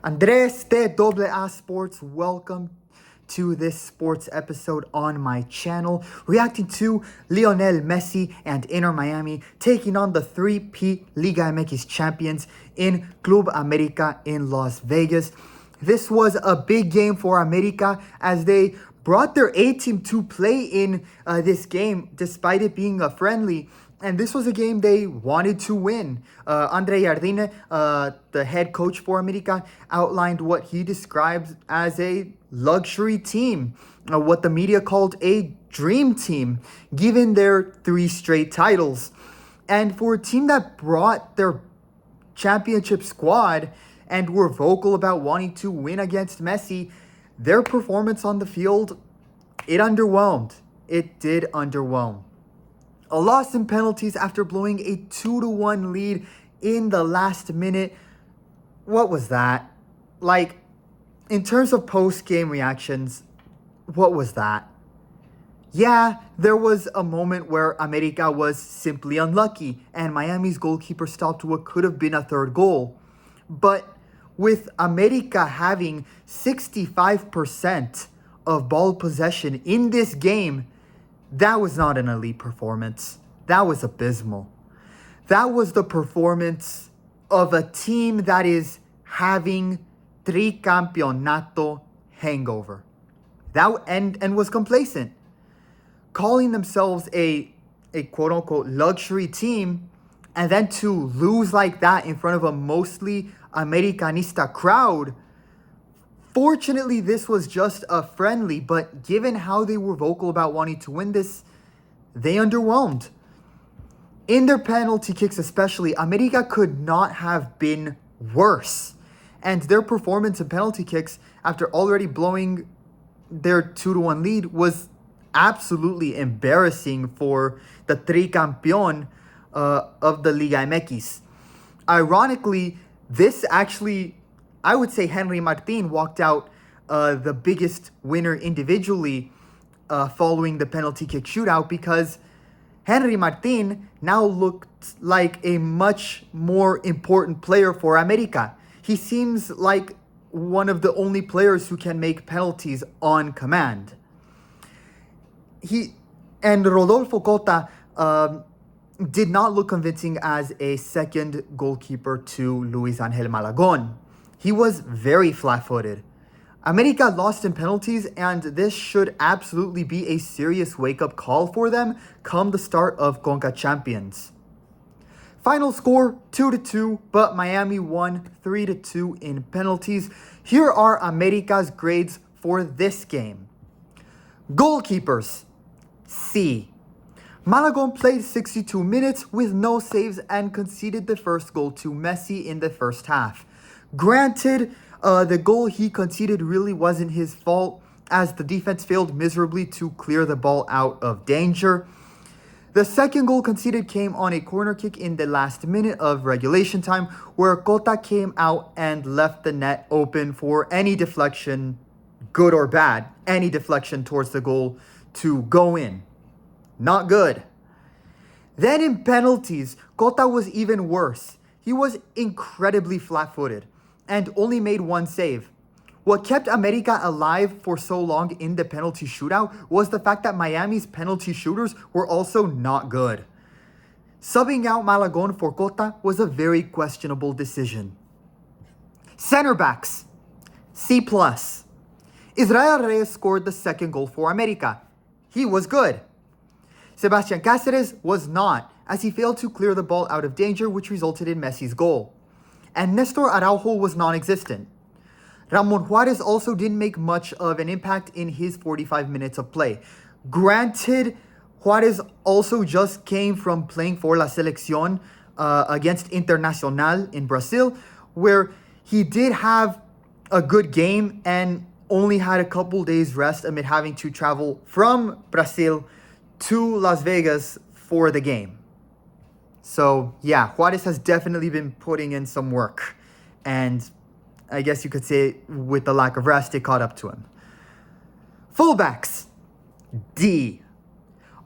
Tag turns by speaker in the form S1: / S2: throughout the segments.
S1: Andres de Doble A Sports, welcome to this sports episode on my channel, reacting to Lionel Messi and Inter Miami taking on the 3P Liga MX champions in Club América in Las Vegas. This was a big game for América as they brought their A team to play in this game despite it being a friendly. And this was a game they wanted to win. Andre Jardine, the head coach for América, outlined what he describes as a luxury team, what the media called a dream team, given their 3 straight titles. And for a team that brought their championship squad and were vocal about wanting to win against Messi, their performance on the field, it underwhelmed. It did underwhelm. A loss in penalties after blowing a 2-1 lead in the last minute. What was that? Like, in terms of post-game reactions, what was that? Yeah, there was a moment where América was simply unlucky and Miami's goalkeeper stopped what could have been a third goal. But with América having 65% of ball possession in this game, that was not an elite performance. That was abysmal. That was the performance of a team that is having tricampeonato hangover. And was complacent. Calling themselves a quote-unquote luxury team, and then to lose like that in front of a mostly Americanista crowd. Fortunately, this was just a friendly, but given how they were vocal about wanting to win this, they underwhelmed. In their penalty kicks especially, América could not have been worse. And their performance in penalty kicks, after already blowing their 2-1 lead, was absolutely embarrassing for the tricampeón of the Liga MX. Ironically, this actually, I would say Henry Martin walked out the biggest winner individually following the penalty kick shootout, because Henry Martin now looked like a much more important player for América. He seems like one of the only players who can make penalties on command. And Rodolfo Cota did not look convincing as a second goalkeeper to Luis Angel Malagón. He was very flat-footed. América lost in penalties, and this should absolutely be a serious wake-up call for them come the start of Conca Champions. Final score 2-2, but Miami won 3-2 in penalties. Here are América's grades for this game. Goalkeepers, C. Malagón played 62 minutes with no saves and conceded the first goal to Messi in the first half. Granted, the goal he conceded really wasn't his fault, as the defense failed miserably to clear the ball out of danger. The second goal conceded came on a corner kick in the last minute of regulation time, where Cota came out and left the net open for any deflection, good or bad, any deflection towards the goal to go in. Not good. Then in penalties, Cota was even worse. He was incredibly flat-footed and only made 1 save. What kept América alive for so long in the penalty shootout was the fact that Miami's penalty shooters were also not good. Subbing out Malagón for Cota was a very questionable decision. Center backs, C+. Israel Reyes scored the second goal for América. He was good. Sebastián Cáceres was not, as he failed to clear the ball out of danger, which resulted in Messi's goal. And Nestor Araujo was non-existent. Ramon Juarez also didn't make much of an impact in his 45 minutes of play. Granted, Juarez also just came from playing for La Selección against Internacional in Brazil, where he did have a good game and only had a couple days rest amid having to travel from Brazil to Las Vegas for the game. So yeah, Juarez has definitely been putting in some work, and I guess you could say with the lack of rest, it caught up to him. Fullbacks, D.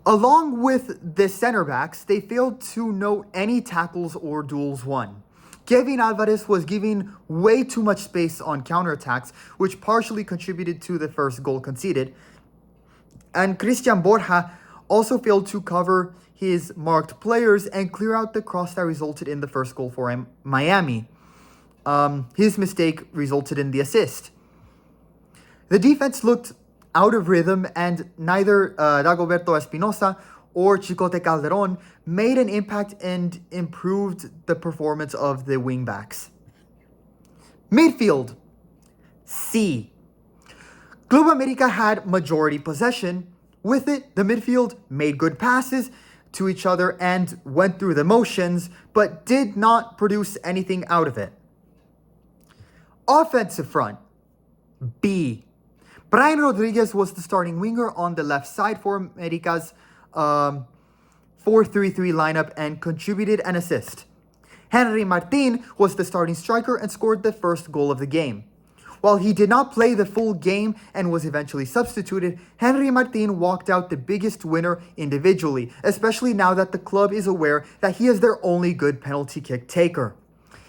S1: Along with the center backs, they failed to note any tackles or duels won. Kevin Alvarez was giving way too much space on counterattacks, which partially contributed to the first goal conceded. And Christian Borja also failed to cover his marked players and clear out the cross that resulted in the first goal for Miami. His mistake resulted in the assist. The defense looked out of rhythm, and neither Dagoberto Espinosa or Chicote Calderon made an impact and improved the performance of the wingbacks. Midfield, C. Club América had majority possession. With it, the midfield made good passes to each other and went through the motions, but did not produce anything out of it. Offensive front, B. Brian Rodriguez was the starting winger on the left side for America's 4-3-3 lineup and contributed an assist. Henry Martin was the starting striker and scored the first goal of the game. While he did not play the full game and was eventually substituted, Henry Martin walked out the biggest winner individually, especially now that the club is aware that he is their only good penalty kick taker.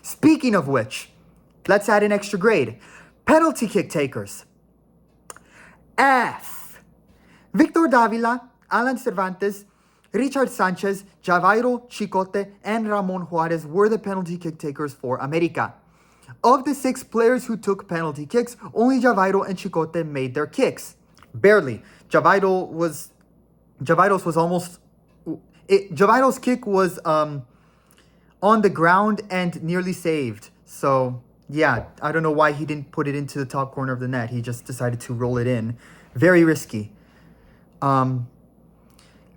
S1: Speaking of which, let's add an extra grade. Penalty kick takers. F. Victor Davila, Alan Cervantes, Richard Sanchez, Javairo Chicote, and Ramon Juarez were the penalty kick takers for America. Of the 6 players who took penalty kicks, only Javairo and Chicote made their kicks. Barely. Javairo's kick was on the ground and nearly saved. So, yeah, I don't know why he didn't put it into the top corner of the net. He just decided to roll it in. Very risky.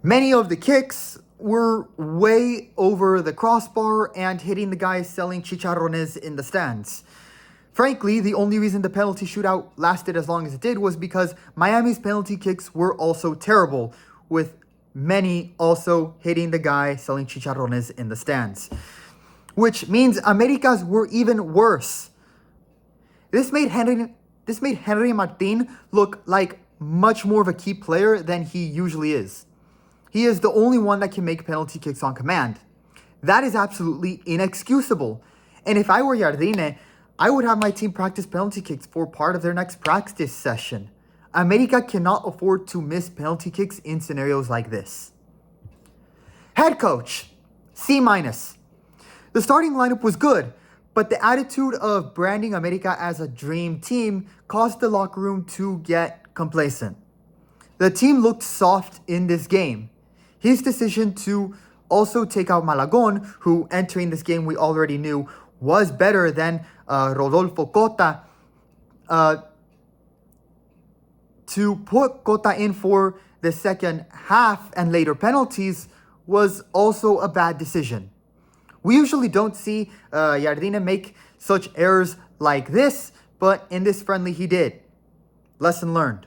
S1: Many of the kicks were way over the crossbar and hitting the guys selling chicharrones in the stands. Frankly, the only reason the penalty shootout lasted as long as it did was because Miami's penalty kicks were also terrible, with many also hitting the guy selling chicharrones in the stands. Which means America's were even worse. This made Henry Martin look like much more of a key player than he usually is. He is the only one that can make penalty kicks on command. That is absolutely inexcusable. And if I were Jardine, I would have my team practice penalty kicks for part of their next practice session. America cannot afford to miss penalty kicks in scenarios like this. Head coach, C-. The starting lineup was good, but the attitude of branding America as a dream team caused the locker room to get complacent. The team looked soft in this game. His decision to also take out Malagon, who entering this game we already knew was better than Rodolfo Cota, to put Cota in for the second half and later penalties was also a bad decision. We usually don't see Jardine make such errors like this, but in this friendly he did. Lesson learned.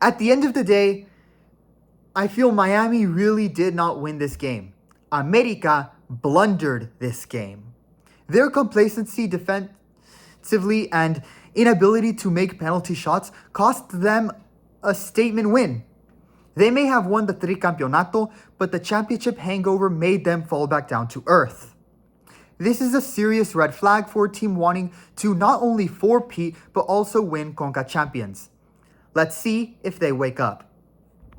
S1: At the end of the day, I feel Miami really did not win this game. America blundered this game. Their complacency defensively and inability to make penalty shots cost them a statement win. They may have won the tricampeonato, but the championship hangover made them fall back down to earth. This is a serious red flag for a team wanting to not only 4-peat, but also win Conca Champions. Let's see if they wake up.